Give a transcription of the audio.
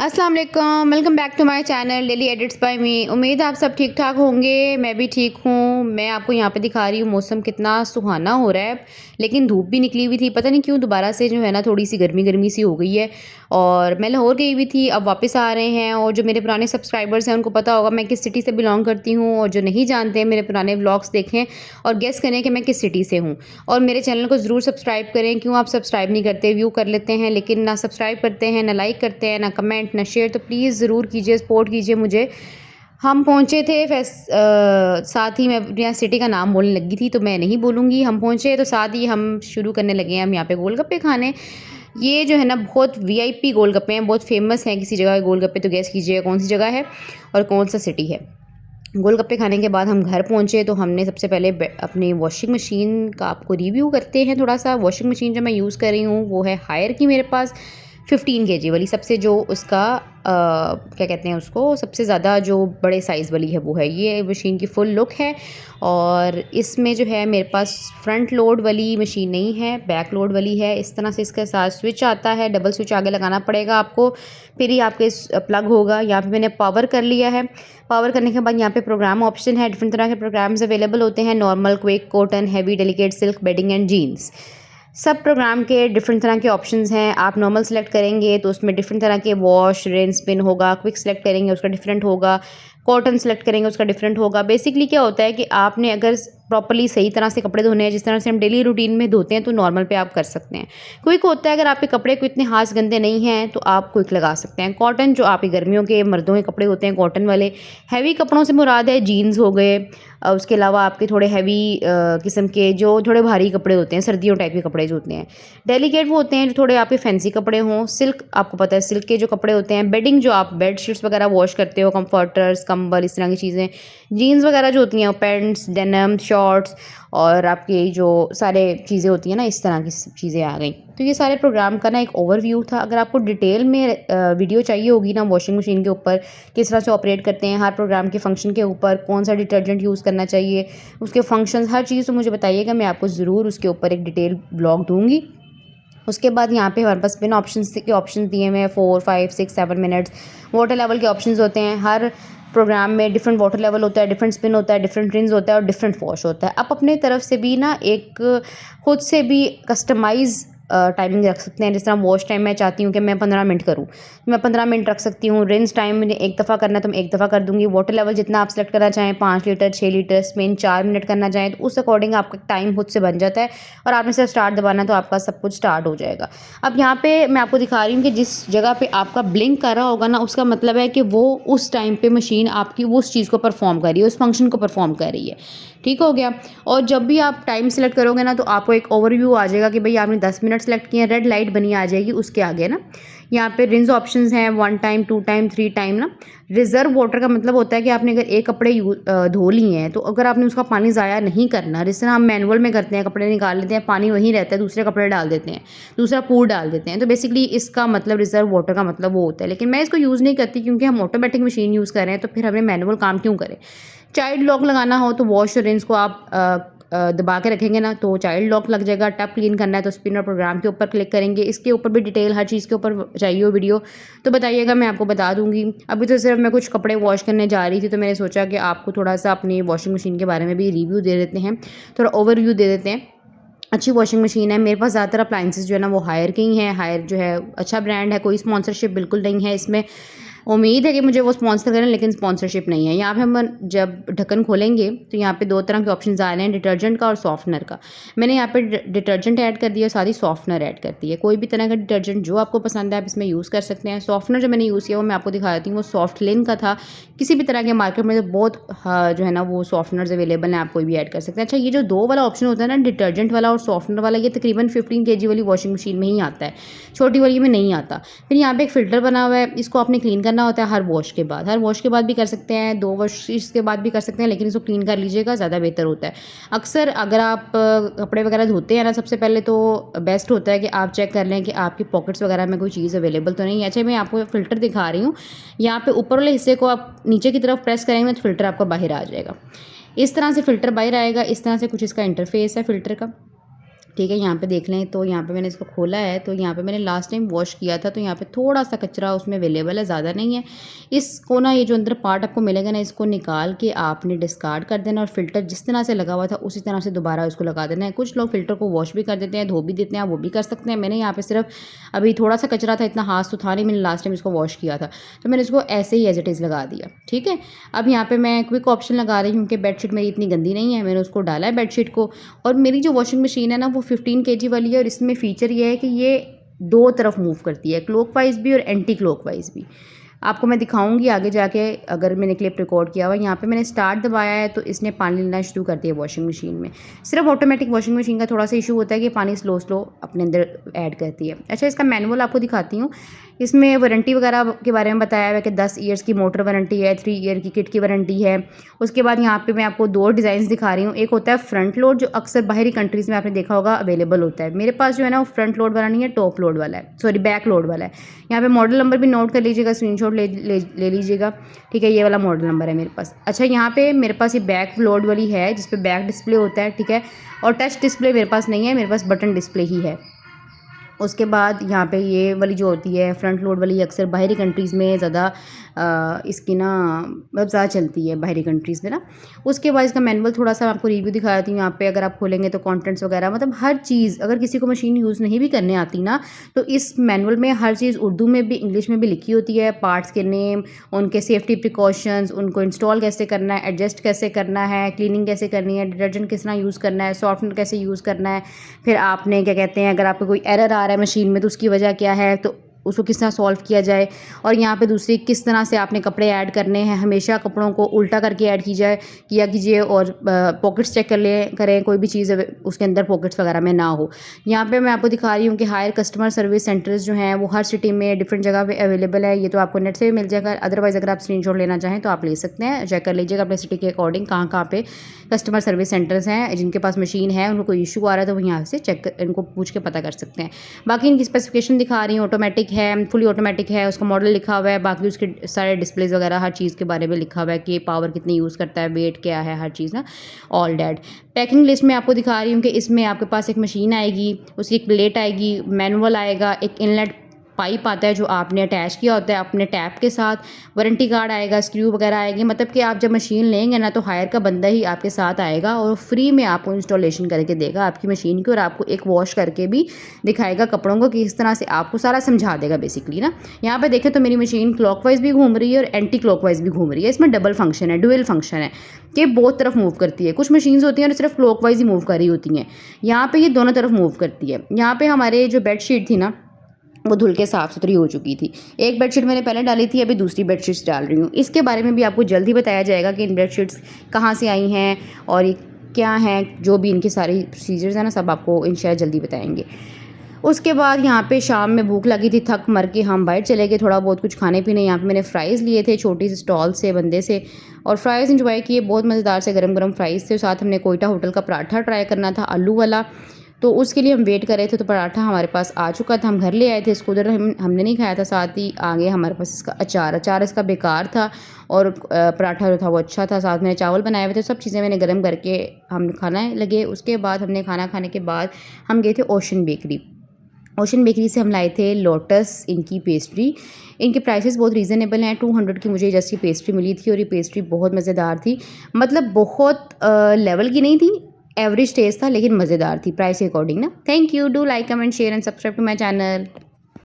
अस्सलाम वालेकुम, welcome back to my channel daily edits by me. उम्मीद है आप सब ठीक ठाक होंगे। मैं भी ठीक हूँ। मैं आपको यहाँ पे दिखा रही हूँ मौसम कितना सुहाना हो रहा है, लेकिन धूप भी निकली हुई थी। पता नहीं क्यों दोबारा से जो है ना थोड़ी सी गर्मी गर्मी सी हो गई है। और मैं लाहौर गई हुई थी, अब वापस आ रहे हैं। और जो मेरे पुराने सब्सक्राइबर्स हैं उनको पता होगा मैं किस सिटी से बिलोंग करती हूँ, और जो नहीं जानते हैं मेरे पुराने व्लॉग्स देखें और गेस करें कि मैं किस सिटी से हूँ। और मेरे चैनल को ज़रूर सब्सक्राइब करें। क्यों आप सब्सक्राइब नहीं करते? व्यू कर लेते हैं लेकिन ना सब्सक्राइब करते हैं, ना लाइक करते हैं, ना कमेंट, ना शेयर। तो प्लीज़ ज़रूर कीजिए, सपोर्ट कीजिए मुझे। हम पहुँचे थे साथ ही मैं यहाँ सिटी का नाम बोलने लगी थी तो मैं नहीं बोलूँगी। हम पहुँचे तो साथ ही हम शुरू करने लगे हैं हम यहाँ पे गोलगप्पे खाने। ये जो है ना बहुत वीआईपी गोलगप्पे हैं, बहुत फेमस हैं किसी जगह के गोलगप्पे। तो गैस कीजिएगा कौन सी जगह है और कौन सा सिटी है। गोलगप्पे खाने के बाद हम घर पहुँचे तो हमने सबसे पहले अपनी वॉशिंग मशीन का आपको रिव्यू करते हैं थोड़ा सा। वॉशिंग मशीन जो मैं यूज़ कर रही हूँ वो है हायर की मेरे पास 15 केजी वाली। सबसे जो उसका क्या कहते हैं उसको, सबसे ज़्यादा जो बड़े साइज़ वाली है वो है। ये मशीन की फुल लुक है। और इसमें जो है मेरे पास फ्रंट लोड वाली मशीन नहीं है, बैक लोड वाली है। इस तरह से इसके साथ स्विच आता है, डबल स्विच आगे लगाना पड़ेगा आपको, फिर ही आपके प्लग होगा। यहाँ पे मैंने पावर कर लिया है। पावर करने के बाद यहाँ पे प्रोग्राम ऑप्शन है। डिफरेंट तरह के प्रोग्राम्स अवेलेबल होते हैं, normal, quick, cotton, heavy, delicate, silk, bedding and jeans. सब प्रोग्राम के डिफरेंट तरह के ऑप्शंस हैं। आप नॉर्मल सेलेक्ट करेंगे तो उसमें डिफरेंट तरह के वॉश, रिन, स्पिन होगा। क्विक सेलेक्ट करेंगे उसका डिफरेंट होगा। कॉटन सेलेक्ट करेंगे उसका डिफरेंट होगा। बेसिकली क्या होता है कि आपने अगर प्रॉपर्ली सही तरह से कपड़े धोने हैं, जिस तरह से हम डेली रूटीन में धोते हैं, तो नॉर्मल पे आप कर सकते हैं। क्विक होता है अगर आपके कपड़े को इतने हाथ गंदे नहीं हैं तो आप क्विक लगा सकते हैं। कॉटन जो आपके गर्मियों के मर्दों के कपड़े होते हैं कॉटन वाले। हैवी कपड़ों से मुराद है जीन्स हो गए, उसके अलावा आपके थोड़े हैवी किस्म के जो थोड़े भारी कपड़े होते हैं, सर्दियों टाइप के कपड़े जो होते हैं। डेलिकेट वो होते हैं जो थोड़े आपके फैंसी कपड़े हों। सिल्क आपको पता है सिल्क के जो कपड़े होते हैं। बेडिंग जो आप बेड शीट्स वगैरह वॉश करते हो, कंफर्टर्स, कंबल, इस तरह की चीज़ें। जीन्स वगैरह जो होती हैं, पैंट्स, डेनिम, शॉर्ट्स, और आपकी जो सारे चीज़ें होती हैं ना, इस तरह की चीज़ें आ गई। तो ये सारे प्रोग्राम का ना एक ओवरव्यू था। अगर आपको डिटेल में वीडियो चाहिए होगी ना वॉशिंग मशीन के ऊपर, किस तरह से ऑपरेट करते हैं, हर प्रोग्राम के फंक्शन के ऊपर, कौन सा डिटर्जेंट यूज़ करना चाहिए, उसके फंक्शंस, हर चीज़ तो मुझे बताइएगा, मैं आपको ज़रूर उसके ऊपर एक डिटेल ब्लॉग दूँगी। उसके बाद यहाँ पे हमारे पास स्पिन ऑप्शंस दिए हुए हैं 4, 5, 6, 7 मिनट्स। वाटर लेवल के ऑप्शंस होते हैं। हर प्रोग्राम में डिफरेंट वाटर लेवल होता है, डिफरेंट स्पिन होता है, डिफरेंट रिंस होता है और डिफरेंट वॉश होता है। आप अपने तरफ से भी ना एक खुद से भी कस्टमाइज़ टाइमिंग रख सकते हैं। जिस तरह वॉश टाइम मैं चाहती हूँ कि मैं 15 मिनट करूँ, मैं 15 मिनट रख सकती हूँ। रिंस टाइम मैंने एक दफ़ा करना है तो मैं एक दफ़ा कर दूँगी। वाटर लेवल जितना आप सेलेक्ट करना चाहें, 5 लीटर, 6 लीटर, स्पिन 4 मिनट करना चाहें तो उस अकॉर्डिंग आपका टाइम खुद से बन जाता है। और आपने सिर्फ स्टार्ट दबाना तो आपका सब कुछ स्टार्ट हो जाएगा। अब यहाँ पे मैं आपको दिखा रही हूँ कि जिस जगह पे आपका ब्लिंक कर रहा होगा ना, उसका मतलब है कि वो उस टाइम पे मशीन आपकी वो उस चीज़ को परफॉर्म कर रही है, उस फंक्शन को परफॉर्म कर रही है। ठीक हो गया। और जब भी आप टाइम सेलेक्ट करोगे ना तो आपको एक ओवरव्यू आ जाएगा कि भाई आपने 10 मिनट सेलेक्ट किए हैं, रेड लाइट बनी आ जाएगी उसके आगे ना। यहाँ पे रिंस ऑप्शंस हैं 1 टाइम, 2 टाइम, 3 टाइम ना। रिजर्व वाटर का मतलब होता है कि आपने अगर एक कपड़े धो लिए हैं तो अगर आपने उसका पानी ज़ाया नहीं करना, जिस तरह हम मैनुअल में करते हैं, कपड़े निकाल लेते हैं, पानी वहीं रहता है, दूसरे कपड़े डाल देते हैं, दूसरा पूल डाल देते हैं। तो बेसिकली इसका मतलब रिजर्व वाटर का मतलब वो होता है। लेकिन मैं इसको यूज़ नहीं करती क्योंकि हम ऑटोमेटिक मशीन यूज़ कर रहे हैं, तो फिर हमें मैनुअल काम क्यों करें। चाइल्ड लॉक लगाना हो तो वॉश और रिंस को आप दबा के रखेंगे ना तो चाइल्ड लॉक लग जाएगा। टब क्लीन करना है तो स्पिनर प्रोग्राम के ऊपर क्लिक करेंगे। इसके ऊपर भी डिटेल हर चीज़ के ऊपर चाहिए हो वीडियो तो बताइएगा, मैं आपको बता दूंगी। अभी तो सिर्फ मैं कुछ कपड़े वॉश करने जा रही थी तो मैंने सोचा कि आपको थोड़ा सा अपनी वॉशिंग मशीन के बारे में भी रिव्यू दे देते हैं, थोड़ा ओवरव्यू दे देते हैं। अच्छी वॉशिंग मशीन है मेरे पास। ज़्यादातर अप्लाइंसेस जो है ना वो हायर के ही हैं। हायर जो है अच्छा ब्रांड है, कोई स्पॉन्सरशिप बिल्कुल नहीं है इसमें। उम्मीद है कि मुझे वो स्पॉन्सर करें लेकिन स्पॉन्सरशिप नहीं है। यहाँ पे हम जब ढक्कन खोलेंगे तो यहाँ पे 2 तरह के ऑप्शंस आ रहे हैं, डिटर्जेंट का और सॉफ्टनर का। मैंने यहाँ पे डिटर्जेंट ऐड कर दिया, साथ ही सॉफ्टनर ऐड कर दिया। कोई भी तरह का डिटर्जेंट जो आपको पसंद है आप इसमें यूज़ कर सकते हैं। सॉफ्टनर जो मैंने यूज़ किया वो मैं आपको दिखा देती हूँ, वो सॉफ्ट लिन का था। किसी भी तरह के मार्केट में तो बहुत जो है ना वो सॉफ्टनर्स अवेलेबल हैं, आप कोई भी ऐड कर सकते हैं। अच्छा, ये जो 2 वाला ऑप्शन होता है ना, डिटर्जेंट वाला और सॉफ्टनर वाला, ये तकरीबन 15 केजी वाली वॉशिंग मशीन में ही आता है, छोटी वाली में नहीं आता। फिर यहाँ पे एक फ़िल्टर बना हुआ है, इसको आपने क्लीन करना होता है हर वॉश के बाद। हर वॉश के बाद भी कर सकते हैं, 2 वॉश के बाद भी कर सकते हैं, लेकिन इसको क्लीन कर लीजिएगा, ज़्यादा बेहतर होता है। अक्सर अगर आप कपड़े वगैरह धोते हैं ना, सबसे पहले तो बेस्ट होता है कि आप चेक कर लें कि आपकी पॉकेट्स वगैरह में कोई चीज़ अवेलेबल तो नहीं है। अच्छा, मैं आपको फ़िल्टर दिखा रही हूँ। यहाँ पे ऊपर वाले हिस्से को आप नीचे की तरफ प्रेस करेंगे तो फ़िल्टर आपका बाहर आ जाएगा। इस तरह से फ़िल्टर बाहर आएगा। इस तरह से कुछ इसका इंटरफेस है फ़िल्टर का। ठीक है, यहाँ पे देख लें तो यहाँ पे मैंने इसको खोला है, तो यहाँ पे मैंने लास्ट टाइम वॉश किया था, तो यहाँ पे थोड़ा सा कचरा उसमें अवेलेबल है, ज़्यादा नहीं है। इसको ना, ये जो अंदर पार्ट आपको मिलेगा ना, इसको निकाल के आपने डिस्कार्ड कर देना और फ़िल्टर जिस तरह से लगा हुआ था उसी तरह से दोबारा इसको लगा देना है। कुछ लोग फ़िल्टर को वॉश भी कर देते हैं, धो भी देते हैं, वो भी कर सकते हैं। मैंने यहाँ पर सिर्फ अभी थोड़ा सा कचरा था, इतना हाथ तो था नहीं, मैंने लास्ट टाइम इसको वॉश किया था, तो मैंने इसको ऐसे ही एज इट इज़ लगा दिया। ठीक है, अब यहाँ पर मैं क्विक ऑप्शन लगा रही हूँ कि बेडशीट मेरी इतनी गंदी नहीं है, मैंने उसको डाला है बेडशीट को। और मेरी जो वॉशिंग मशीन है ना, वो 15 kg वाली है, और इसमें फ़ीचर ये है कि ये दो तरफ मूव करती है, क्लॉकवाइज भी और एंटी क्लॉकवाइज भी। आपको मैं दिखाऊंगी आगे जाके, अगर मैंने क्लिप रिकॉर्ड किया हुआ। यहाँ पे मैंने स्टार्ट दबाया है तो इसने पानी लेना शुरू कर दिया वॉशिंग मशीन में। सिर्फ ऑटोमेटिक वॉशिंग मशीन का थोड़ा सा इशू होता है कि पानी स्लो स्लो अपने अंदर ऐड करती है। अच्छा, इसका मैनुअल आपको दिखाती हूँ। इसमें वारंटी वगैरह के बारे में बताया हुआ है कि 10 ईयर्स की मोटर वारंटी है, 3 ईयर की किट की वारंटी है। उसके बाद यहाँ पे मैं आपको दो डिज़ाइन दिखा रही हूँ। एक होता है फ्रंट लोड, जो अक्सर बाहरी कंट्रीज़ में आपने देखा होगा अवेलेबल होता है। मेरे पास जो है ना, वो फ्रंट लोड वाला नहीं है, टॉप लोड वाला है, सॉरी बैक लोड वाला है। यहाँ पे मॉडल नंबर भी नोट कर लीजिएगा, स्क्रीनशॉट ले लीजिएगा। ठीक है, ये वाला मॉडल नंबर है मेरे पास। अच्छा, यहाँ पे मेरे पास ये बैक लोड वाली है जिस पे बैक डिस्प्ले होता है। ठीक है, और टच डिस्प्ले मेरे पास नहीं है, मेरे पास बटन डिस्प्ले ही है। उसके बाद यहाँ पे ये वाली जो होती है फ्रंट लोड वाली, अक्सर बाहरी कंट्रीज़ में ज़्यादा इसकी ना मतलब ज़्यादा चलती है बाहरी कंट्रीज़ में ना। उसके बाद इसका मैनुअल थोड़ा सा आपको रिव्यू दिखा देती हूँ। यहाँ पे अगर आप खोलेंगे तो कंटेंट्स वगैरह, मतलब हर चीज़, अगर किसी को मशीन यूज़ नहीं भी करने आती ना, तो इस मैनुअल में हर चीज़ उर्दू में भी इंग्लिश में भी लिखी होती है। पार्ट्स के नेम, उनके सेफ्टी प्रिकॉशंस, उनको इंस्टॉल कैसे करना है, एडजस्ट कैसे करना है, क्लीनिंग कैसे करनी है, डिटर्जेंट किस तरह यूज़ करना है, सॉफ्टनर कैसे यूज़ करना है। फिर आपने क्या कहते हैं, अगर आपको कोई एरर आ रहा है मशीन में तो उसकी वजह क्या है, तो उसको किस तरह सॉल्व किया जाए। और यहाँ पे दूसरी, किस तरह से आपने कपड़े ऐड करने हैं, हमेशा कपड़ों को उल्टा करके ऐड किया कीजिए। और पॉकेट्स चेक करें, कोई भी चीज़ उसके अंदर पॉकेट्स वगैरह में ना हो। यहाँ पे मैं आपको दिखा रही हूँ कि हायर कस्टमर सर्विस सेंटर्स जो हैं वो हर सिटी में डिफरेंट जगह पे अवेलेबल है। ये तो आपको नेट से भी मिल जाएगा, अदरवाइज़ अगर आप स्क्रीनशॉट लेना चाहें तो आप ले सकते हैं। चेक कर लीजिएगा अपने सिटी के अकॉर्डिंग कहाँ कहाँ पे कस्टमर सर्विस सेंटर्स हैं। जिनके पास मशीन है, उनको कोई इशू आ रहा है तो वो यहाँ से इनको पूछ के पता कर सकते हैं। बाकी इनकी स्पेसिफिकेशन दिखा रही हूँ, ऑटोमेटिक है, फुली ऑटोमेटिक है, उसका मॉडल लिखा हुआ है, बाकी उसके सारे डिस्प्लेज वगैरह हर चीज़ के बारे में लिखा हुआ है कि पावर कितनी यूज़ करता है, वेट क्या है, हर चीज़ ना ऑल डैट। पैकिंग लिस्ट में आपको दिखा रही हूँ कि इसमें आपके पास एक मशीन आएगी, उसकी एक प्लेट आएगी, मैनुअल आएगा, एक इनलेट पाइप आता है जो आपने अटैच किया होता है अपने टैप के साथ, वारंटी कार्ड आएगा, स्क्रू वगैरह आएगी। मतलब कि आप जब मशीन लेंगे ना, तो हायर का बंदा ही आपके साथ आएगा और फ्री में आपको इंस्टॉलेशन करके देगा आपकी मशीन की, और आपको एक वॉश करके भी दिखाएगा कपड़ों को कि इस तरह से आपको सारा समझा देगा बेसिकली ना। यहाँ पे देखें तो मेरी मशीन क्लॉकवाइज भी घूम रही है और एंटी क्लॉकवाइज भी घूम रही है। इसमें डबल फंक्शन है, डुअल फंक्शन है कि बहुत तरफ मूव करती है। कुछ मशीन्स होती हैं और सिर्फ क्लॉकवाइज ही मूव कर रही होती हैं, यहाँ पर ये दोनों तरफ मूव करती है। यहाँ पर हमारे जो बेडशीट थी ना, वो धुल के साफ़ सुथरी हो चुकी थी। एक बेडशीट मैंने पहले डाली थी, अभी दूसरी बेडशीट्स डाल रही हूँ। इसके बारे में भी आपको जल्द ही बताया जाएगा कि इन बेडशीट्स कहाँ से आई हैं और ये क्या हैं, जो भी इनके सारे प्रोसीजर्स हैं ना, सब आपको इंशाल्लाह जल्दी बताएंगे। उसके बाद यहाँ पे शाम में भूख लगी थी, थक मर के हम बाहर चले गए थोड़ा बहुत कुछ खाने पीने। यहाँ पे मैंने फ़्राइज़ लिए थे छोटी सी स्टॉल से बंदे से, और फ़्राइज़ इंजॉय किए, बहुत मज़ेदार से गरम गरम फ़्राइज़ थे। साथ हमने कोयटा होटल का पराठा ट्राई करना था, आलू वाला, तो उसके लिए हम वेट कर रहे थे। तो पराठा हमारे पास आ चुका था, हम घर ले आए थे इसको, उधर हमने नहीं खाया था। साथ ही आगे हमारे पास इसका अचार इसका बेकार था, और पराठा जो था वो अच्छा था। साथ में चावल बनाए हुए थे, सब चीज़ें मैंने गर्म करके हम खाने लगे। उसके बाद हमने खाना खाने के बाद हम गए थे ओशन बेकरी। ओशन बेकरी से हम लाए थे लोटस इनकी पेस्ट्री। इनके प्राइसेस बहुत रीज़नेबल हैं, 200 की मुझे जैसी पेस्ट्री मिली थी, और ये पेस्ट्री बहुत मज़ेदार थी। मतलब बहुत लेवल की नहीं थी, एवरेज टेस्ट था, लेकिन मज़ेदार थी प्राइस के अकॉर्डिंग ना। Thank you, do like comment share and subscribe to my channel.